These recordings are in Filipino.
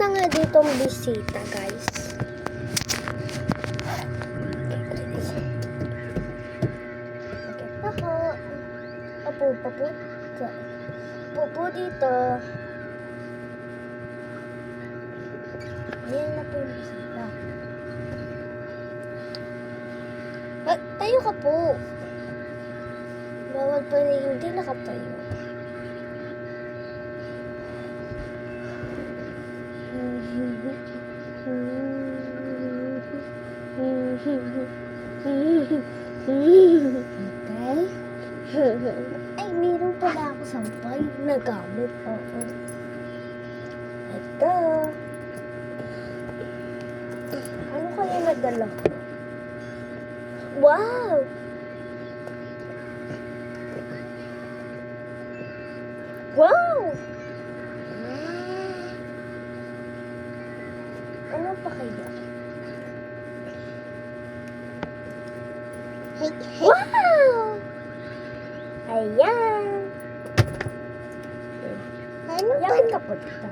na nga ditong bisita, guys. Okay, ako. Papo dito. Ayan na po yung bisita. Tayo ka po. Bawal pa rin hindi nakatayo. Okay. Ay, meron pala ako sampay na gamit. Oo. Ito. Ano kaya nadala ko? Wow! Wow! Ano pa kaya? Wow! Ayan! Ano ba? Yan ka po dito.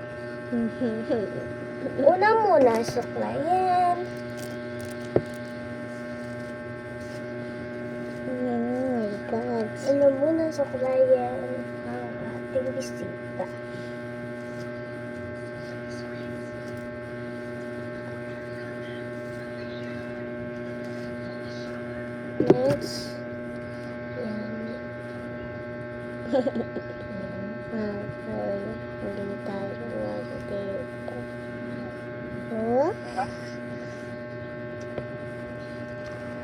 Una muna, suklayan. Una muna, suklayan ang ating bisita. Next. Yan. Okay. Hindi tayo wag dito. Oh?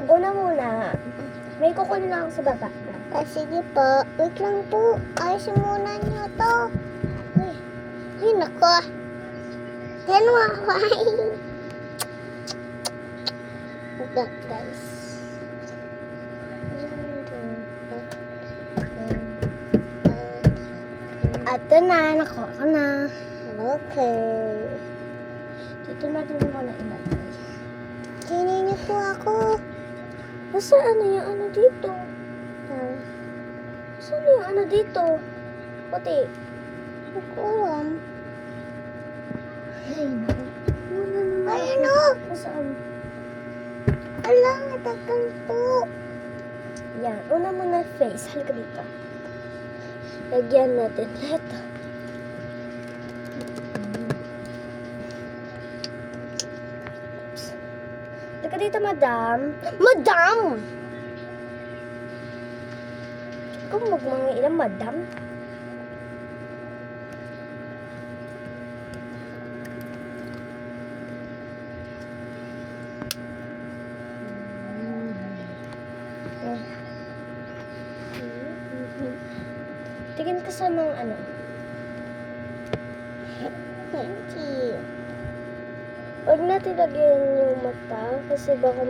Una muna. May kukunin lang sa baba. Sige po. Wait lang po. Ayusin muna niyo to. Ay, nako. Yan mo ako. Ito, guys. Ito na. Nakuha ko na. Okay. Dito natin muna ilagay. Kinin niyo po ako. Nasaan yung ano dito? Saan yung ano dito? Puti. Hindi ko alam. Ay, naku. Wala naman. Ay, ano? Nasaan? Alam, natagal po. Yan. Una muna face. Halika dito. Lagyan natin ito. Oops. Halika dito, madam. Madam! Kung mga ilang madam. Tingin ka sa mga ano. Thank you. Huwag natin lagyan yung mata kasi baka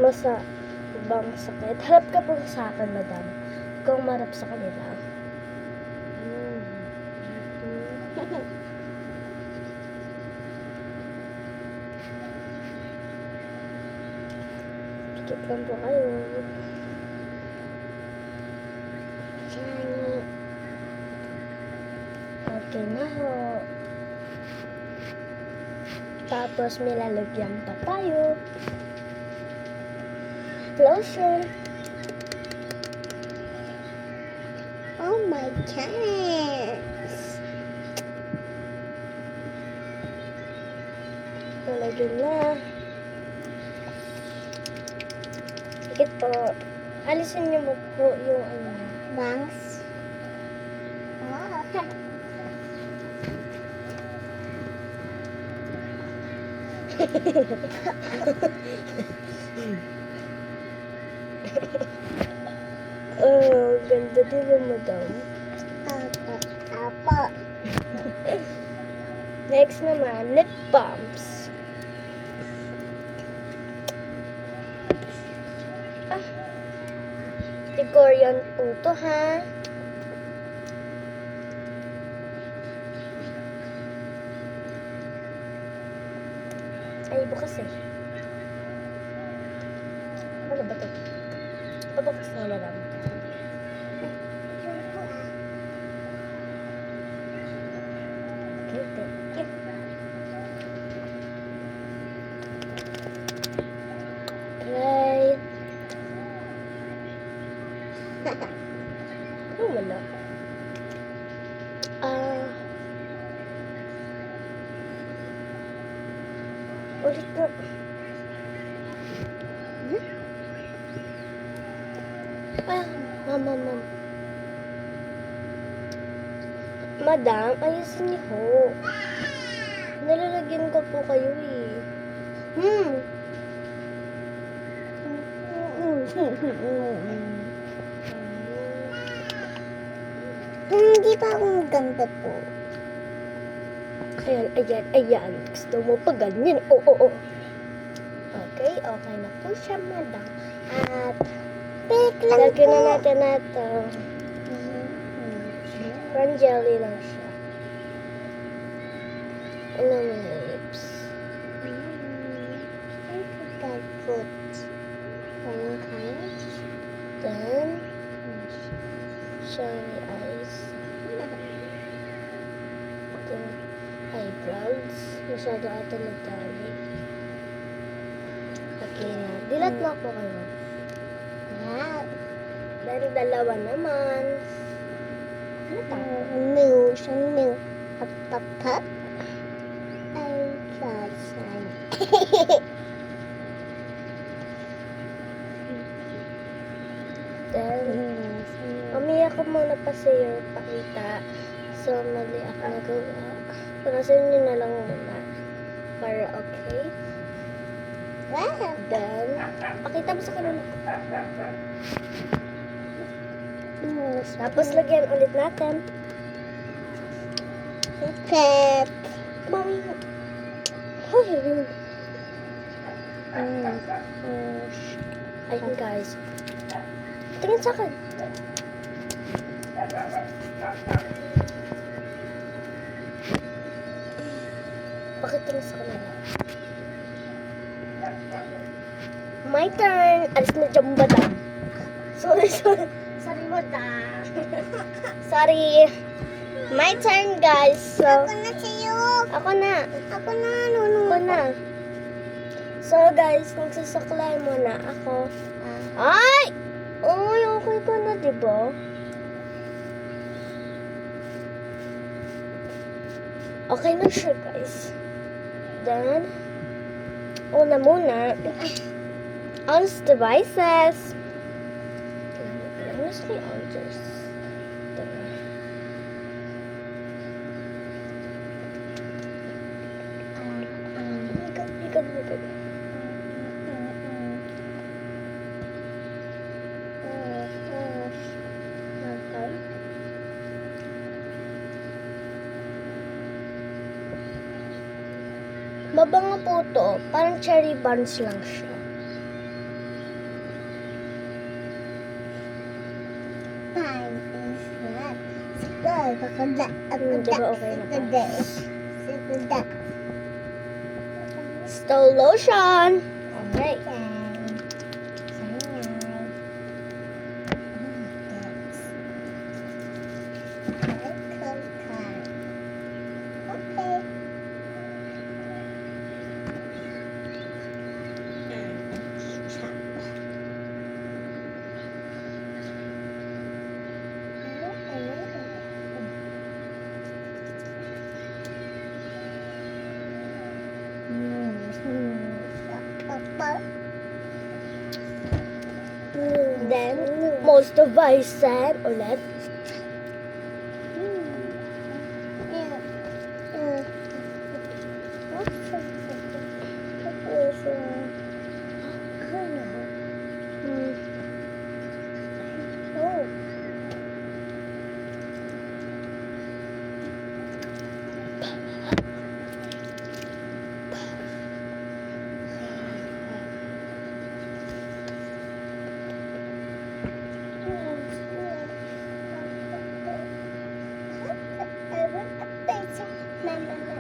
bang sakit. Harap ka po sa akin, madam. Ikaw marap sa kanila. Pikit lang po kayo. Shiny. Okay na ho. Tapos may lalagyan pa tayo. Closer. Oh my goodness. Lalagyan na. Sikit po. Alisin niyo mo po yung ano. Bangs. Wow. Oh, ganda din yung madam. Apa. Next naman, lip balms. Tigorian po to, ha? Ay, bukas eh. Ano ba to? Pabukas na lang. Okay, thank you. Ulit na. Ah, ma'am. Madam, ayusin niyo ho. Nalalagyan ko po kayo eh. Hindi pa akong ganda po. Ayan. Gusto mo pa ganyan? Oo. Okay na po siya, madam. At, Fake lang lagyan po. na natin na ito. Parang jelly lang siya. Ano mo yung lips? I forgot food. Parang kind. Then, shiny eyes. Then, eyebrows. Masyado ata nagdali. Okay na. Dilat mo po kayo. Yeah. Then, dalawa naman. Ano to? Milk. Pap. I got some. Then, umiyak ko muna pa sa'yo, pakita. So, mali ako nagawa. Panasin nyo na lang muna. Para okay. Wow. Then, pakita mo sa kanila. Tapos, lagyan ulit natin. Pet. Mami. Hoy, yun. Ayun, guys. Tingin sa akin. Pakita mo sa kanila. My turn. Alis na dyan, madam. Sorry. Sorry, madam. Sorry. My turn, guys. So, Ako na sa'yo. ako na. Ako na. Nunung Ako na. So, guys, magsasaklay muna ako. Ah. Ay! Uy, okay ka na, diba? Okay na siya, guys. Then, una muna, on devices. Honestly, I'll just... Likod. Okay. Mabango po to. Parang cherry buns lang siya. Fine. Sige, Diba okay na pa? Sige. Stole lotion. Okay. Okay. Then, most devices ulit.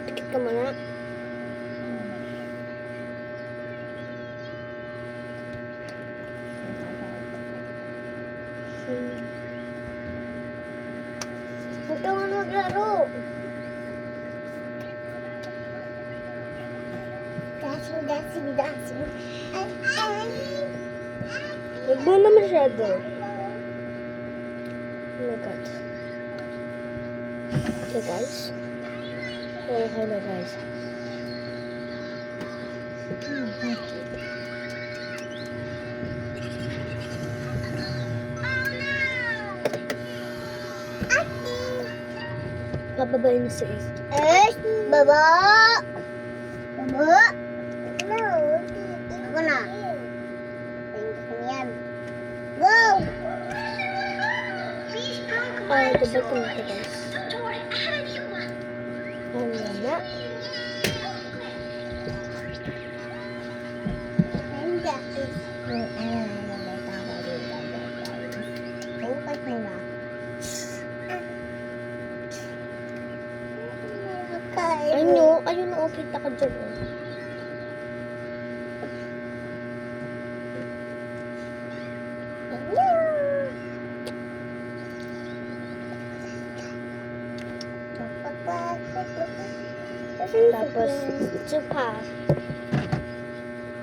Tikit ka muna. Huwag ka nga maglaro. Dancing. Huwag mo na masyado. Oh my God. Okay, guys. Okay na, guys. Pababain na si Ace. Baba! Baba! Ako na. Tingnan ko yan. Go! Ay, diba ito na guys? Ano na? Bukas nila. Ayun na, okay, kita ka dyan. Tapos, chupa.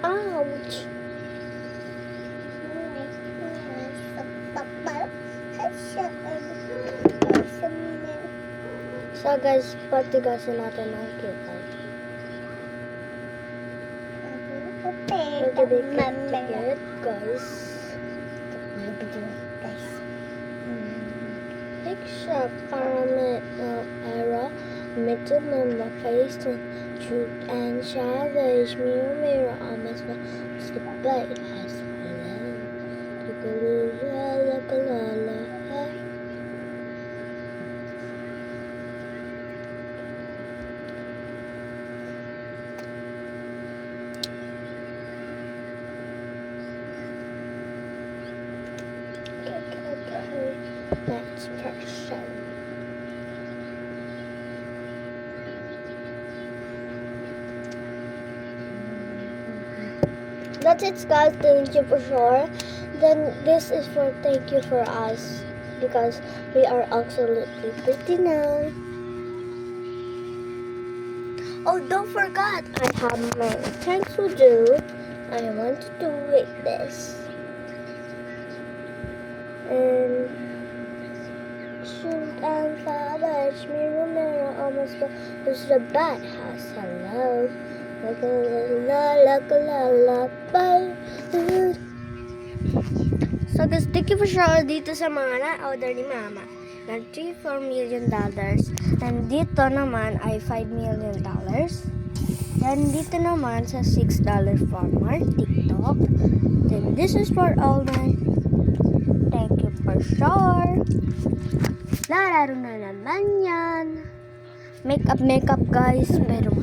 Ouch! So guys, patigasin natin ang kita. It, guys. Picture caramel era, middle member face to truth and salvage. Mirror, mirror, almost was the bite has fallen. Look a la. Okay. Next person. That's it, guys. Thank you for sure. Then this is for thank you for us because we are absolutely pretty now. Oh, don't forget, I have my thanks to do. I want to do with this. And shoot and savage, mirror, mirror, almost was the bad house. Hello. La, bye. So guys, thank you for sure dito sa mga na-order ni Mama ng $3-4 million. And dito naman ay $5 million. Then dito naman sa $6 for more TikTok. Then this is for all my thank you for sure. Lalaro na naman yan. Makeup guys. Pero